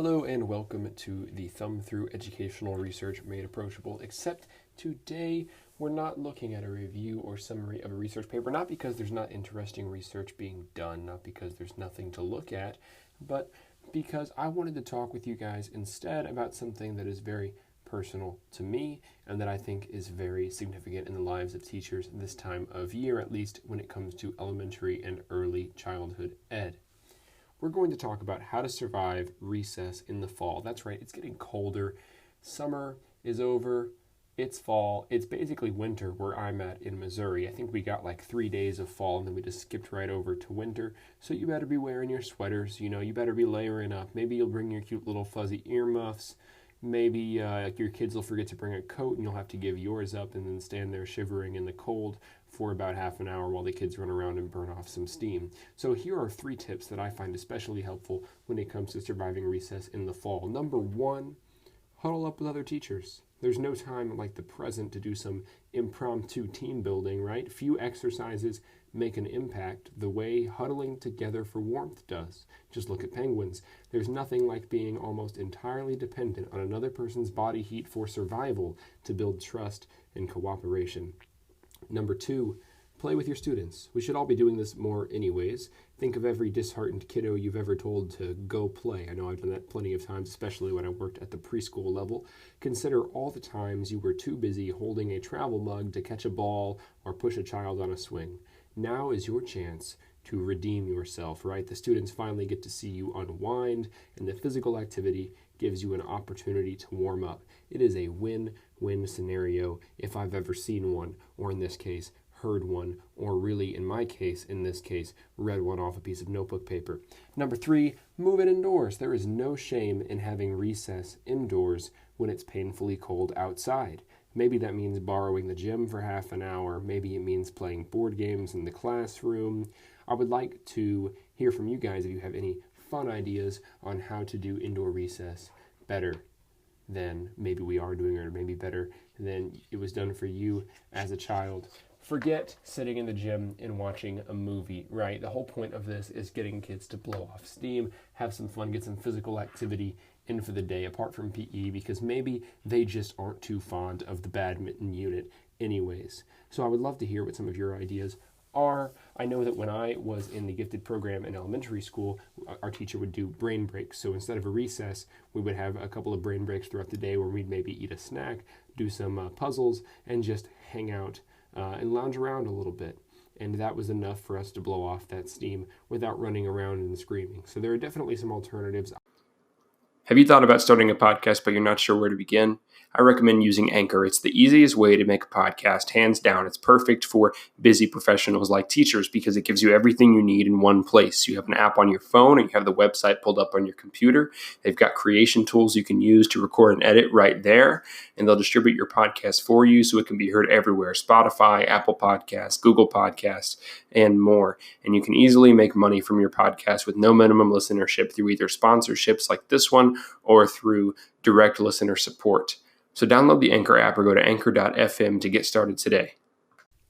Hello and welcome to the Thumb Through Educational Research Made Approachable, except today we're not looking at a review or summary of a research paper, not because there's not interesting research being done, not because there's nothing to look at, but because I wanted to talk with you guys instead about something that is very personal to me and that I think is very significant in the lives of teachers this time of year, at least when it comes to elementary and early childhood ed. We're going to talk about how to survive recess in the fall. That's right, it's getting colder. Summer is over. It's fall. It's basically winter where I'm at in Missouri. I think we got like 3 days of fall and then we just skipped right over to winter. So you better be wearing your sweaters. You better be layering up. Maybe you'll bring your cute little fuzzy earmuffs. Maybe your kids will forget to bring a coat and you'll have to give yours up and then stand there shivering in the cold for about half an hour while the kids run around and burn off some steam. So here are 3 tips that I find especially helpful when it comes to surviving recess in the fall. Number 1, huddle up with other teachers. There's no time like the present to do some impromptu team building, right? Few exercises make an impact the way huddling together for warmth does. Just look at penguins. There's nothing like being almost entirely dependent on another person's body heat for survival to build trust and cooperation. Number 2, play with your students. We should all be doing this more anyways. Think of every disheartened kiddo you've ever told to go play. I know I've done that plenty of times, especially when I worked at the preschool level. Consider all the times you were too busy holding a travel mug to catch a ball or push a child on a swing. Now is your chance to redeem yourself, right? The students finally get to see you unwind, and the physical activity gives you an opportunity to warm up. It is a win-win scenario if I've ever seen one, or in this case, heard one, or really, in my case, in this case, read one off a piece of notebook paper. Number 3, move it indoors. There is no shame in having recess indoors when it's painfully cold outside. Maybe that means borrowing the gym for half an hour. Maybe it means playing board games in the classroom. I would like to hear from you guys if you have any fun ideas on how to do indoor recess better than maybe we are doing, or maybe better than it was done for you as a child. Forget sitting in the gym and watching a movie, right? The whole point of this is getting kids to blow off steam, have some fun, get some physical activity in for the day apart from PE, because maybe they just aren't too fond of the badminton unit anyways. So I would love to hear what some of your ideas are. I know that when I was in the gifted program in elementary school, our teacher would do brain breaks. So instead of a recess, we would have a couple of brain breaks throughout the day where we'd maybe eat a snack, do some puzzles, and just hang out and lounge around a little bit. And that was enough for us to blow off that steam without running around and screaming. So there are definitely some alternatives. Have you thought about starting a podcast but you're not sure where to begin? I recommend using Anchor. It's the easiest way to make a podcast, hands down. It's perfect for busy professionals like teachers because it gives you everything you need in one place. You have an app on your phone and you have the website pulled up on your computer. They've got creation tools you can use to record and edit right there, and they'll distribute your podcast for you so it can be heard everywhere: Spotify, Apple Podcasts, Google Podcasts, and more. And you can easily make money from your podcast with no minimum listenership through either sponsorships like this one or through direct listener support. So download the Anchor app or go to anchor.fm to get started today.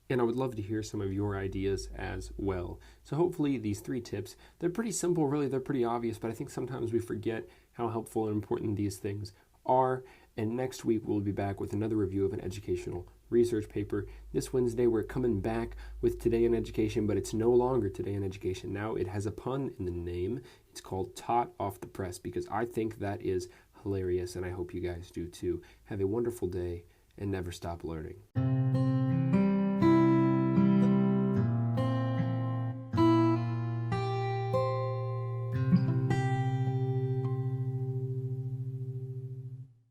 And I would love to hear some of your ideas as well. So hopefully these 3 tips, they're pretty simple, really, they're pretty obvious, but I think sometimes we forget how helpful and important these things are. And next week we'll be back with another review of an educational research paper. This Wednesday we're coming back with Today in Education, but it's no longer Today in Education. Now it has a pun in the name. It's called Taught Off the Press, because I think that is hilarious, and I hope you guys do too. Have a wonderful day and never stop learning.